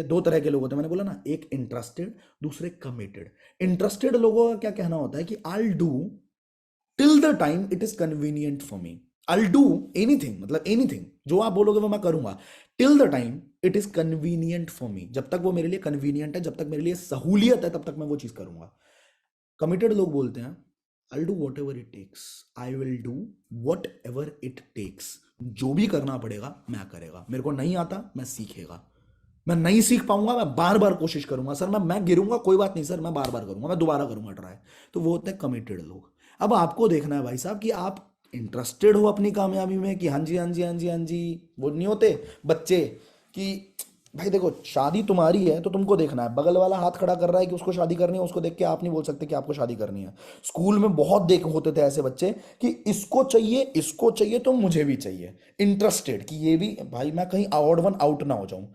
दो तरह के लोग होते हैं, मैंने बोला ना, एक इंटरेस्टेड, दूसरे कमिटेड। इंटरेस्टेड लोगों का क्या कहना होता है कि I do till the time it is convenient for me. I do anything, मतलब एनीथिंग जो आप बोलोगे वो मैं करूंगा, till the time it is convenient for me. जब तक वो मेरे लिए कन्वीनियंट है, जब तक मेरे लिए सहूलियत है, तब तक मैं वो चीज करूंगा। कमिटेड लोग बोलते हैं I do whatever it takes, I will do whatever it takes. जो भी करना पड़ेगा मैं करेगा, मेरे को नहीं आता मैं सीखेगा, मैं नहीं सीख पाऊंगा मैं बार बार कोशिश करूंगा, सर मैं गिरूंगा कोई बात नहीं सर, मैं बार बार करूंगा, मैं दोबारा करूंगा ट्राई। तो वो होते हैं कमिटेड लोग। अब आपको देखना है भाई साहब कि आप इंटरेस्टेड हो अपनी कामयाबी में, कि हाँ जी हाँ जी हाँ जी हाँ जी। वो नहीं होते बच्चे कि भाई देखो शादी तुम्हारी है तो तुमको देखना है, बगल वाला हाथ खड़ा कर रहा है कि उसको शादी करनी है, उसको देख के आप नहीं बोल सकते कि आपको शादी करनी है। स्कूल में बहुत देख होते थे ऐसे बच्चे कि इसको चाहिए तो मुझे भी चाहिए, इंटरेस्टेड कि ये भी, भाई मैं कहीं ऑड वन आउट ना हो जाऊं।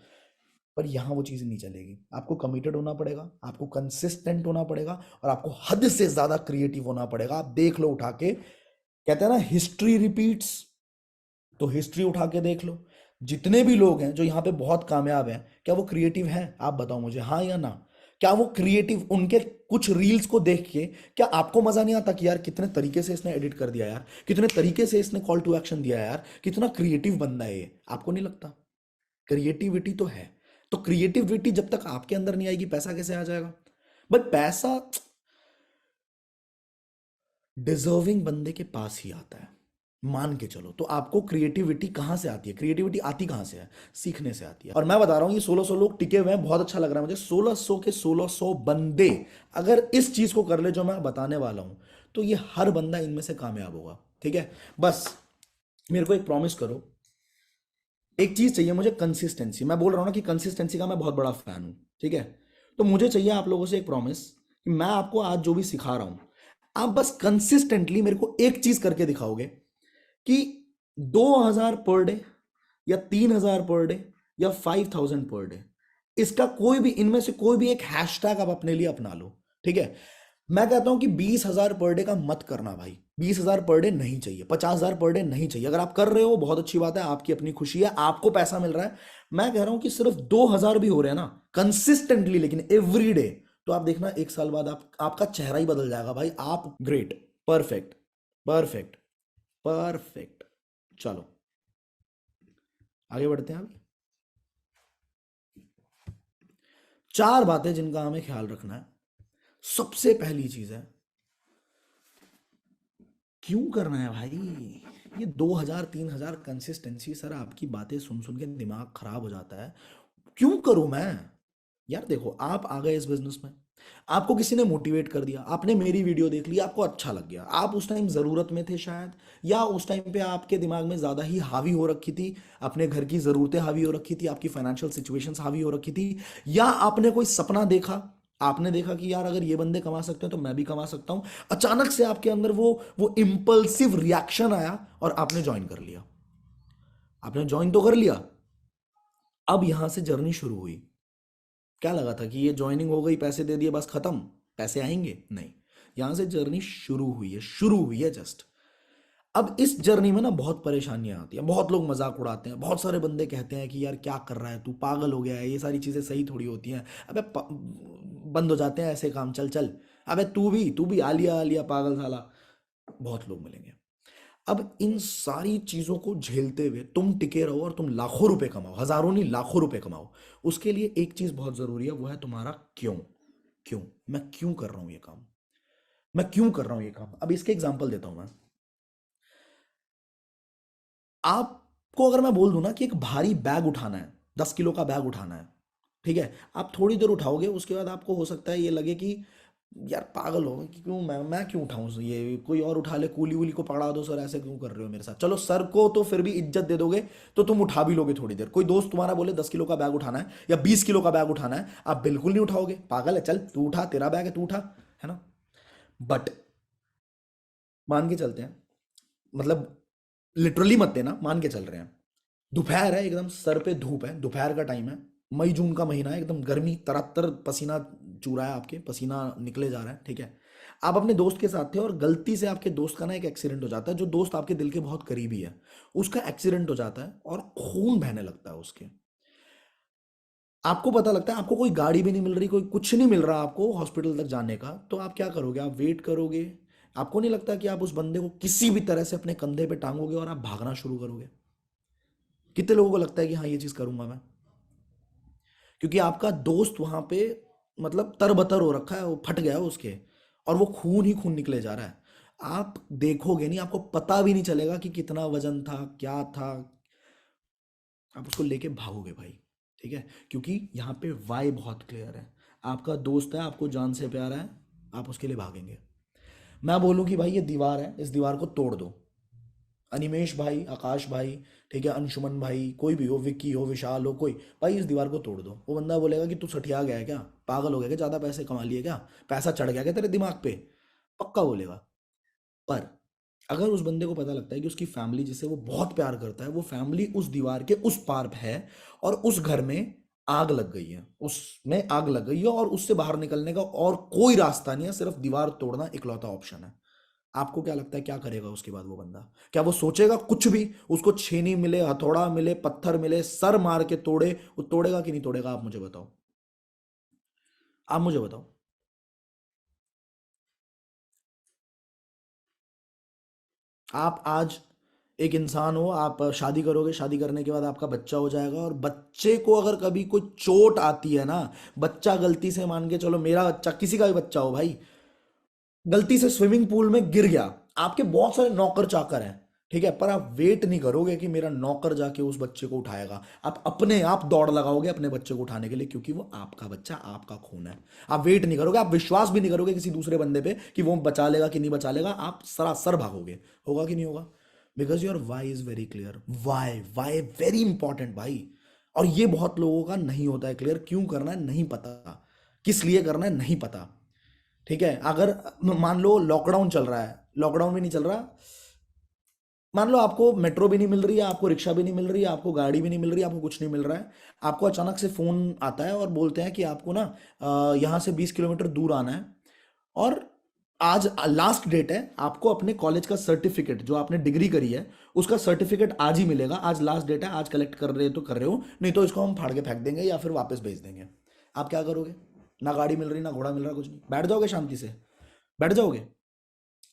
पर यहाँ वो चीज़ नहीं चलेगी, आपको कमिटेड होना पड़ेगा, आपको कंसिस्टेंट होना पड़ेगा, और आपको हद से ज़्यादा क्रिएटिव होना पड़ेगा। आप देख लो उठा के, कहते हैं ना हिस्ट्री रिपीट्स, तो हिस्ट्री उठा के देख लो, जितने भी लोग हैं जो यहाँ पे बहुत कामयाब हैं, क्या वो क्रिएटिव हैं? आप बताओ मुझे, हाँ या ना। क्या वो क्रिएटिव, उनके कुछ रील्स को देख के क्या आपको मजा नहीं आता कि यार कितने तरीके से इसने एडिट कर दिया यार, कितने तरीके से इसने कॉल टू एक्शन दिया यार, कितना क्रिएटिव बंदा है ये? आपको नहीं लगता? क्रिएटिविटी तो है। तो क्रिएटिविटी जब तक आपके अंदर नहीं आएगी, पैसा कैसे आ जाएगा? बट पैसा डिजर्विंग बंदे के पास ही आता है, मान के चलो। तो आपको क्रिएटिविटी कहाँ से आती है? क्रिएटिविटी आती कहाँ से है? सीखने से आती है। और मैं बता रहा हूँ ये 1600 लोग टिके हुए हैं, बहुत अच्छा लग रहा है मुझे। 1600 के 1600 बंदे अगर इस चीज को कर ले जो मैं बताने वाला हूँ, तो ये हर बंदा इनमें से कामयाब होगा। ठीक है, बस मेरे को एक प्रॉमिस करो, एक चीज चाहिए मुझे, कंसिस्टेंसी। मैं बोल रहा हूँ ना कि कंसिस्टेंसी का मैं बहुत बड़ा फैन हूँ, ठीक है? तो मुझे चाहिए आप लोगों से एक प्रॉमिस कि मैं आपको आज जो भी सिखा रहा हूँ, आप बस कंसिस्टेंटली मेरे को एक चीज करके दिखाओगे कि 2000 पर डे, या 3000 पर डे, या 5000 पर डे, इसका कोई भी, इनमें से कोई भी एक हैशटैग आप अपने लिए अपना लो। ठीक है? मैं कहता हूं कि 20,000 पर डे का मत करना भाई, 20,000 पर डे नहीं चाहिए, 50,000 पर डे नहीं चाहिए। अगर आप कर रहे हो बहुत अच्छी बात है, आपकी अपनी खुशी है, आपको पैसा मिल रहा है। मैं कह रहा हूं कि सिर्फ 2,000 भी हो रहे हैं ना कंसिस्टेंटली, लेकिन एवरी डे, तो आप देखना एक साल बाद आपका चेहरा ही बदल जाएगा भाई। आप ग्रेट, परफेक्ट, परफेक्ट, परफेक्ट। चलो आगे बढ़ते हैं। अभी 4 बातें जिनका हमें ख्याल रखना है। सबसे पहली चीज है, क्यों करना है भाई ये 2,000 3,000 कंसिस्टेंसी? सर आपकी बातें सुन सुन के दिमाग खराब हो जाता है। क्यों करूं मैं? यार देखो, आप आ गए इस बिजनेस में, आपको किसी ने मोटिवेट कर दिया, आपने मेरी वीडियो देख ली, आपको अच्छा लग गया, आप उस टाइम ज़रूरत में थे शायद, या उस टाइम पे आपके दिमाग में ज़्यादा ही हावी हो रखी थी, अपने घर की ज़रूरतें हावी हो रखी थी, आपकी फाइनेंशियल सिचुएशंस हावी हो रखी थी, या आपने कोई सपना देखा, आपने देखा कि यार अगर ये बंदे कमा सकते हैं तो मैं भी कमा सकता हूं। अचानक से आपके अंदर वो इम्पल्सिव रिएक्शन आया और आपने ज्वाइन कर लिया। आपने ज्वाइन तो कर लिया, अब यहां से जर्नी शुरू हुई। क्या लगा था कि ये ज्वाइनिंग हो गई, पैसे दे दिए, बस खत्म, पैसे आएंगे? नहीं, यहां से जर्नी शुरू हुई है, शुरू हुई है जस्ट। अब इस जर्नी में ना बहुत परेशानियां आती हैं, बहुत लोग मजाक उड़ाते हैं, बहुत सारे बंदे कहते हैं कि यार क्या कर रहा है तू, पागल हो गया है, ये सारी चीजें सही थोड़ी होती हैं। अबे बंद हो जाते हैं ऐसे काम, चल चल, अबे तू भी आलिया आलिया पागल साला, बहुत लोग मिलेंगे। अब इन सारी चीजों को झेलते हुए तुम टिके रहो और तुम लाखों रुपए कमाओ, हजारों नहीं लाखों रुपए कमाओ। उसके लिए एक चीज बहुत जरूरी है, वो है तुम्हारा क्यों। क्यों? मैं क्यों कर रहा हूं ये काम? मैं क्यों कर रहा हूं ये काम? अब इसके एग्जांपल देता हूं मैं। आपको अगर मैं बोल दूं ना कि एक भारी बैग उठाना है, 10 किलो का बैग उठाना है, ठीक है, आप थोड़ी देर उठाओगे, उसके बाद आपको हो सकता है ये लगे कि यार पागल हो कि क्यों मैं क्यों उठाऊं, ये कोई और उठा ले, कूली वूली को पकड़ा दो, सर ऐसे क्यों कर रहे हो मेरे साथ? चलो सर को तो फिर भी इज्जत दे दोगे, तो तुम उठा भी लोगे थोड़ी देर। कोई दोस्त तुम्हारा बोले 10 किलो का बैग उठाना है या 20 किलो का बैग उठाना है, आप बिल्कुल नहीं उठाओगे, पागल है, चल तू उठा, तेरा बैग है तू उठा, है ना? बट मान के चलते हैं, मतलब लिटरली मत देना, मान के चल रहे हैं, दोपहर है, एकदम सर पे धूप है, दोपहर का टाइम है, मई जून का महीना है, एकदम गर्मी, तरतर पसीना चू रहा है, आपके पसीना निकले जा रहा है, ठीक है? आप अपने दोस्त के साथ थे और गलती से आपके दोस्त का ना एक एक्सीडेंट हो जाता है, जो दोस्त आपके दिल के बहुत करीबी है, उसका एक्सीडेंट हो जाता है और खून बहने लगता है उसके। आपको पता लगता है आपको कोई गाड़ी भी नहीं मिल रही, कोई कुछ नहीं मिल रहा आपको हॉस्पिटल तक जाने का, तो आप क्या करोगे? आप वेट करोगे? आपको नहीं लगता कि आप उस बंदे को किसी भी तरह से अपने कंधे पे टांगोगे और आप भागना शुरू करोगे? कितने लोगों को लगता है कि हाँ ये चीज़ करूंगा मैं? क्योंकि आपका दोस्त वहां पे मतलब तरबतर हो रखा है, वो फट गया है उसके, और वो खून ही खून निकले जा रहा है। आप देखोगे नहीं, आपको पता भी नहीं चलेगा कि कितना वजन था, क्या था। आप उसको लेके भागोगे भाई। ठीक है, क्योंकि यहाँ पे वाई बहुत क्लियर है। आपका दोस्त है, आपको जान से प्यारा है, आप उसके लिए भागेंगे। मैं बोलूँ कि भाई ये दीवार है, इस दीवार को तोड़ दो। अनिमेश भाई, आकाश भाई, ठीक है, अंशुमन भाई, कोई भी हो, विक्की हो, विशाल हो, कोई, भाई इस दीवार को तोड़ दो। वो बंदा बोलेगा कि तू सठिया गया है क्या, पागल हो गया क्या, ज़्यादा पैसे कमा लिए क्या, पैसा चढ़ गया क्या तेरे दिमाग पे? पक्का बोलेगा। पर अगर उस बंदे को पता लगता है कि उसकी फैमिली जिसे वो बहुत प्यार करता है, वो फैमिली उस दीवार के उस पार है, और उस घर में आग लग गई है, उसमें आग लग गई है, और उससे बाहर निकलने का और कोई रास्ता नहीं है, सिर्फ दीवार तोड़ना इकलौता ऑप्शन है। आपको क्या लगता है क्या करेगा उसके बाद वो बंदा? क्या वो सोचेगा कुछ भी? उसको छेनी मिले, हथौड़ा मिले, पत्थर मिले, सर मार के तोड़े, वो तोड़ेगा कि नहीं तोड़ेगा? आप मुझे बताओ, आप मुझे बताओ। आप आज एक इंसान हो, आप शादी करोगे, शादी करने के बाद आपका बच्चा हो जाएगा, और बच्चे को अगर कभी कोई चोट आती है ना, बच्चा गलती से, मान के चलो मेरा बच्चा, किसी का भी बच्चा हो भाई, गलती से स्विमिंग पूल में गिर गया, आपके बहुत सारे नौकर चाकर हैं, ठीक है, पर आप वेट नहीं करोगे कि मेरा नौकर जाके उस बच्चे को उठाएगा। आप अपने आप दौड़ लगाओगे अपने बच्चे को उठाने के लिए, क्योंकि वो आपका बच्चा, आपका खून है। आप वेट नहीं करोगे, आप विश्वास भी नहीं करोगे किसी दूसरे बंदे पे कि वो बचा लेगा कि नहीं बचा लेगा, आप सरासर भागोगे। होगा कि नहीं होगा? Because your why is very clear. Why, why very important भाई। और ये बहुत लोगों का नहीं होता है क्लियर, क्यों करना है नहीं पता, किस लिए करना है नहीं पता। ठीक है, अगर मान लो लॉकडाउन चल रहा है, लॉकडाउन भी नहीं चल रहा, मान लो आपको मेट्रो भी नहीं मिल रही है, आपको रिक्शा भी नहीं मिल रही है, आपको गाड़ी भी नहीं मिल रही है, आपको कुछ नहीं मिल रहा है, आपको अचानक से फोन आता है और बोलते हैं कि आपको ना यहाँ से 20 किलोमीटर दूर आना है, और आज लास्ट डेट है, आपको अपने कॉलेज का सर्टिफिकेट, जो आपने डिग्री करी है उसका सर्टिफिकेट आज ही मिलेगा, आज लास्ट डेट है, आज कलेक्ट कर रहे हो तो कर रहे हो, नहीं तो इसको हम फाड़ के फेंक देंगे या फिर वापस भेज देंगे। आप क्या करोगे? ना गाड़ी मिल रही, ना घोड़ा मिल रहा, कुछ नहीं, बैठ जाओगे शांति से? बैठ जाओगे?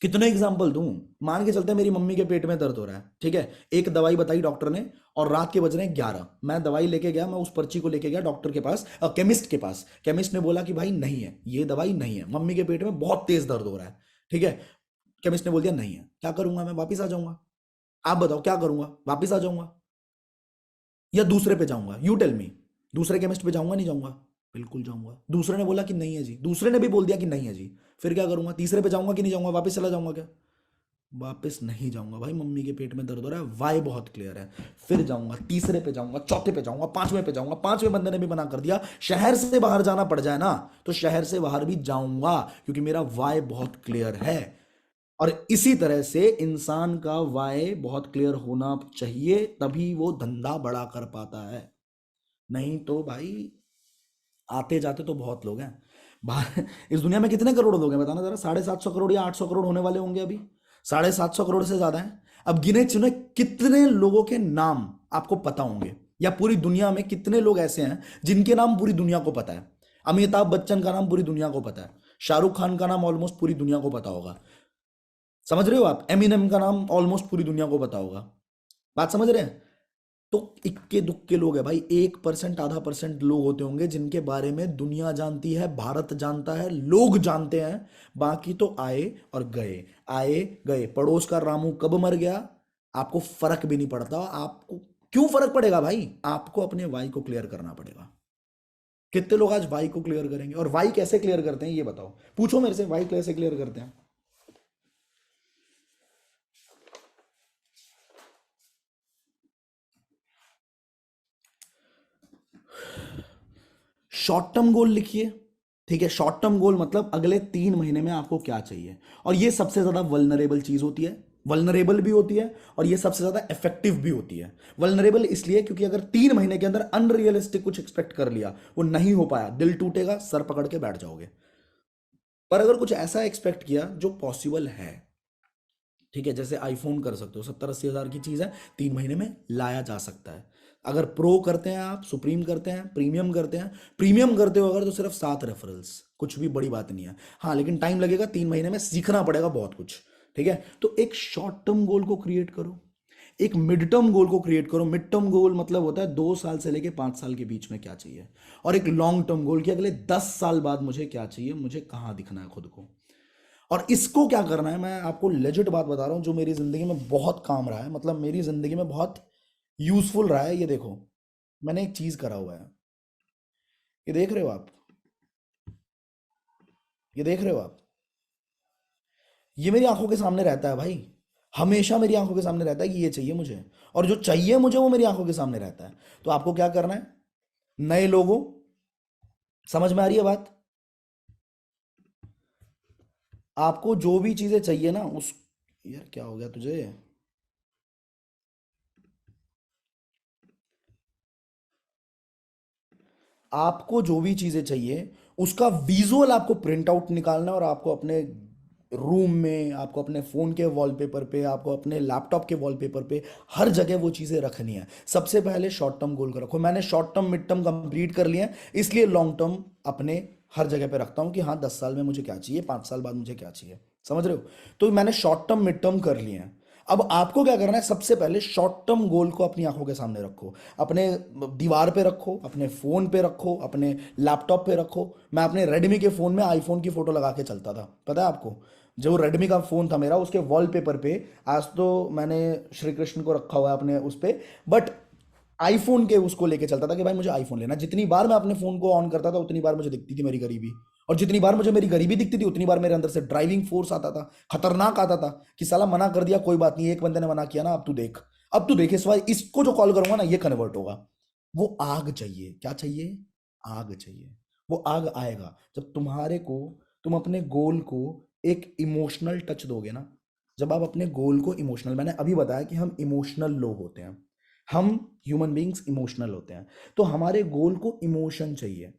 कितने एग्जाम्पल दूं? मान के चलते हैं मेरी मम्मी के पेट में दर्द हो रहा है, ठीक है, एक दवाई बताई डॉक्टर ने, और रात के बज रहे हैं 11, मैं दवाई लेके गया, मैं उस पर्ची को लेके गया डॉक्टर के पास, केमिस्ट के पास, केमिस्ट ने बोला कि भाई नहीं है, ये दवाई नहीं है, मम्मी के पेट में बहुत तेज दर्द हो रहा है, ठीक है, केमिस्ट ने बोल दिया नहीं है, क्या करूंगा मैं? वापिस आ जाऊंगा? आप बताओ क्या करूंगा? वापिस आ जाऊंगा या दूसरे पे जाऊंगा? You tell me. दूसरे केमिस्ट पे जाऊंगा नहीं जाऊंगा? बिल्कुल जाऊंगा। दूसरे ने बोला कि नहीं है जी, दूसरे ने भी बोल दिया कि नहीं है जी, फिर क्या करूंगा? तीसरे पे जाऊंगा कि नहीं जाऊंगा? वापस चला जाऊंगा क्या? वापस नहीं जाऊंगा भाई, मम्मी के पेट में दर्द हो रहा है, वाई बहुत क्लियर है। फिर जाऊंगा, तीसरे पे जाऊंगा, चौथे पे जाऊंगा, पांचवें पे जाऊंगा, पांचवें बंदे ने भी मना कर दिया, शहर से बाहर जाना पड़ जाए ना तो शहर से बाहर भी जाऊंगा, क्योंकि मेरा वाई बहुत क्लियर है। और इसी तरह से इंसान का वाई बहुत क्लियर होना चाहिए, तभी वो धंधा बड़ा कर पाता है। नहीं तो भाई, आते जाते तो बहुत लोग हैं बाहर। इस दुनिया में कितने करोड़ लोग हैं बताना जरा? 750 करोड़ या 800 करोड़ होने वाले होंगे अभी। 750 करोड़ से ज्यादा है। अब गिने चुने कितने लोगों के नाम आपको पता होंगे, या पूरी दुनिया में कितने लोग ऐसे हैं जिनके नाम पूरी दुनिया को पता है? अमिताभ बच्चन का नाम पूरी दुनिया को पता है, शाहरुख खान का नाम ऑलमोस्ट पूरी दुनिया को पता होगा, समझ रहे हो आप? एमिनेम का नाम ऑलमोस्ट पूरी दुनिया को पता होगा। बात समझ रहे हैं? तो इक्के दुक्के लोग हैं भाई, 1%, आधा परसेंट लोग होते होंगे जिनके बारे में दुनिया जानती है, भारत जानता है, लोग जानते हैं। बाकी तो आए और गए, आए गए। पड़ोस का रामू कब मर गया आपको फर्क भी नहीं पड़ता। आपको क्यों फर्क पड़ेगा भाई? आपको अपने वाई को क्लियर करना पड़ेगा। कितने लोग आज वाई को क्लियर करेंगे? और वाई कैसे क्लियर करते हैं ये बताओ, पूछो मेरे से, वाई कैसे क्लियर करते हैं? शॉर्ट टर्म गोल लिखिए। ठीक है, शॉर्ट टर्म गोल मतलब अगले 3 महीने में आपको क्या चाहिए, और ये सबसे ज्यादा वल्नरेबल चीज होती है, वल्नरेबल भी होती है, और ये सबसे ज्यादा इफेक्टिव भी होती है। वल्नरेबल इसलिए क्योंकि अगर 3 महीने के अंदर अनरियलिस्टिक कुछ एक्सपेक्ट कर लिया, वो नहीं हो पाया, दिल टूटेगा, सर पकड़ के बैठ जाओगे। पर अगर कुछ ऐसा एक्सपेक्ट किया जो पॉसिबल है, ठीक है, जैसे आईफोन कर सकते हो, 70-80 हज़ार की चीज है, 3 महीने में लाया जा सकता है, अगर प्रो करते हैं आप, सुप्रीम करते हैं, प्रीमियम करते हैं, प्रीमियम करते हो अगर, तो सिर्फ 7 रेफरल्स, कुछ भी बड़ी बात नहीं है। हाँ लेकिन टाइम लगेगा, 3 महीने में सीखना पड़ेगा बहुत कुछ। ठीक है, तो एक शॉर्ट टर्म गोल को क्रिएट करो, एक मिड टर्म गोल को क्रिएट करो। मिड टर्म गोल मतलब होता है 2 साल से लेके 5 साल के बीच में क्या चाहिए, और एक लॉन्ग टर्म गोल कि अगले 10 साल बाद मुझे क्या चाहिए, मुझे कहाँ दिखना है खुद को। और इसको क्या करना है, मैं आपको लेजिट बात बता रहा हूं जो मेरी जिंदगी में बहुत काम रहा है, मतलब मेरी जिंदगी में बहुत यूजफुल रहा है। ये देखो, मैंने एक चीज करा हुआ है, ये देख रहे हो आप, ये देख रहे हो आप, ये मेरी आंखों के सामने रहता है भाई, हमेशा मेरी आंखों के सामने रहता है कि ये चाहिए मुझे, और जो चाहिए मुझे वो मेरी आंखों के सामने रहता है। तो आपको क्या करना है, नए लोगों, समझ में आ रही है बात, आपको जो भी चीजें चाहिए ना उस, यार क्या हो गया तुझे, आपको जो भी चीजें चाहिए उसका विजुअल आपको प्रिंट आउट निकालना है, और आपको अपने रूम में, आपको अपने फोन के वॉलपेपर पे, आपको अपने लैपटॉप के वॉलपेपर पे, हर जगह वो चीजें रखनी है। सबसे पहले शॉर्ट टर्म गोल को रखो, मैंने short term mid term complete कर लिया है, इसलिए लॉन्ग टर्म अपने हर जगह पे रखता हूं कि हाँ 10 साल में मुझे क्या चाहिए, 5 साल बाद मुझे क्या चाहिए, समझ रहे हो। तो मैंने शॉर्ट टर्म मिड टर्म कर लिए हैं। अब आपको क्या करना है, सबसे पहले शॉर्ट टर्म गोल को अपनी आंखों के सामने रखो, अपने दीवार पे रखो, अपने फोन पे रखो, अपने लैपटॉप पे रखो। मैं अपने रेडमी के फोन में आईफोन की फोटो लगा के चलता था, पता है आपको, जो रेडमी का फोन था मेरा, उसके वॉलपेपर पे आज तो मैंने श्री कृष्ण को रखा हुआ है अपने उस पे, बट आईफोन के उसको लेके चलता था कि भाई मुझे आईफोन लेना। जितनी बार मैं अपने फोन को ऑन करता था उतनी बार मुझे दिखती थी मेरी गरीबी, और जितनी बार मुझे मेरी गरीबी दिखती थी उतनी बार मेरे अंदर से ड्राइविंग फोर्स आता था, खतरनाक आता था, कि साला मना कर दिया कोई बात नहीं, एक बंदे ने मना किया ना, अब तू देख, अब तू देख, इस बार इसको जो कॉल करूंगा ना ये कन्वर्ट होगा। वो आग चाहिए, क्या चाहिए, आग चाहिए। वो आग आएगा जब तुम्हारे को, तुम अपने गोल को एक इमोशनल टच दोगे ना। जब आप अपने गोल को इमोशनल, मैंने अभी बताया कि हम इमोशनल लोग होते हैं, हम ह्यूमन बींग्स इमोशनल होते हैं, तो हमारे गोल को इमोशन चाहिए।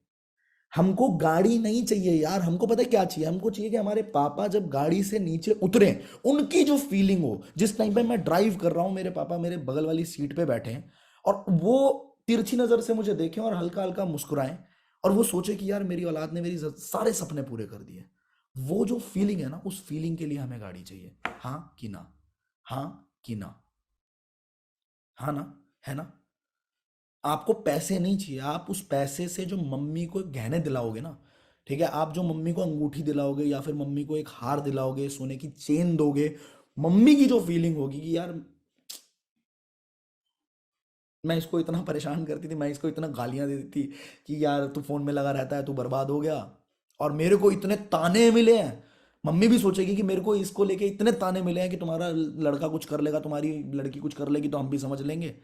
हमको गाड़ी नहीं चाहिए यार, हमको पता है क्या चाहिए, हमको चाहिए कि हमारे पापा जब गाड़ी से नीचे उतरे, उनकी जो फीलिंग हो, जिस टाइम पे मैं ड्राइव कर रहा हूं, मेरे पापा मेरे बगल वाली सीट पे बैठे हैं, और वो तिरछी नजर से मुझे देखें और हल्का हल्का मुस्कुराएं, और वो सोचे कि यार मेरी औलाद ने मेरी सारे सपने पूरे कर दिए। वो जो फीलिंग है ना, उस फीलिंग के लिए हमें गाड़ी चाहिए। हाँ कि ना, हाँ कि ना, हाँ ना, है ना। आपको पैसे नहीं चाहिए, आप उस पैसे से जो मम्मी को गहने दिलाओगे ना, ठीक है, आप जो मम्मी को अंगूठी दिलाओगे या फिर मम्मी को एक हार दिलाओगे, सोने की चेन दोगे, मम्मी की जो फीलिंग होगी कि यार मैं इसको इतना परेशान करती थी, मैं इसको इतना गालियां देती थी कि यार तू फोन में लगा रहता है, तू बर्बाद हो गया, और मेरे को इतने ताने मिले हैं। मम्मी भी सोचेगी कि मेरे को इसको लेके इतने ताने मिले हैं कि तुम्हारा लड़का कुछ कर लेगा, तुम्हारी लड़की कुछ कर लेगी तो हम भी समझ लेंगे,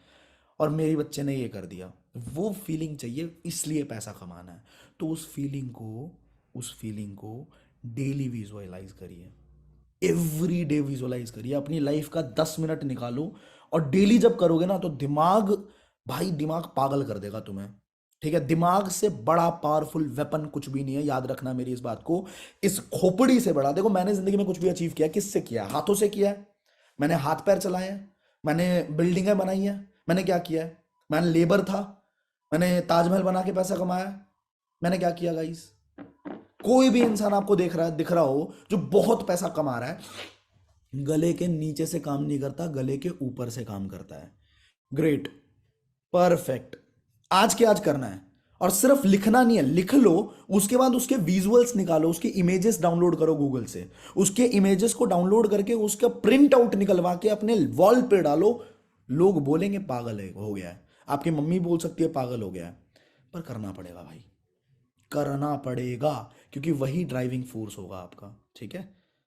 और मेरी बच्चे ने ये कर दिया। वो फीलिंग चाहिए, इसलिए पैसा कमाना है। तो उस फीलिंग को डेली विजुअलाइज करिए, एवरी डे विजुअलाइज करिए, अपनी लाइफ का 10 मिनट निकालो, और डेली जब करोगे ना तो दिमाग, भाई दिमाग पागल कर देगा तुम्हें। ठीक है, दिमाग से बड़ा पावरफुल वेपन कुछ भी नहीं है, याद रखना मेरी इस बात को। इस खोपड़ी से बड़ा, देखो मैंने जिंदगी में कुछ भी अचीव किया, किससे किया, हाथों से किया है, मैंने हाथ पैर चलाए हैं, मैंने बिल्डिंगें बनाई हैं, मैंने क्या किया है, मैंने लेबर था, मैंने ताजमहल बना के पैसा कमाया, मैंने क्या किया गाइस। कोई भी इंसान आपको देख रहा है, दिख रहा हो जो बहुत पैसा कमा रहा है, गले के नीचे से काम नहीं करता, गले के ऊपर से काम करता है। ग्रेट, परफेक्ट, आज के आज करना है। और सिर्फ लिखना नहीं है, लिख लो, उसके बाद उसके विजुअल्स निकालो, उसके इमेजेस डाउनलोड करो गूगल से, उसके इमेजेस को डाउनलोड करके उसका प्रिंट आउट निकलवा के अपने वॉल पे डालो। लोग बोलेंगे पागल है, हो गया है, आपकी मम्मी बोल सकती है पागल हो गया है, पर करना पड़ेगा भाई, करना पड़ेगा, क्योंकि वही ड्राइविंग फोर्स होगा आपका। ठीक है,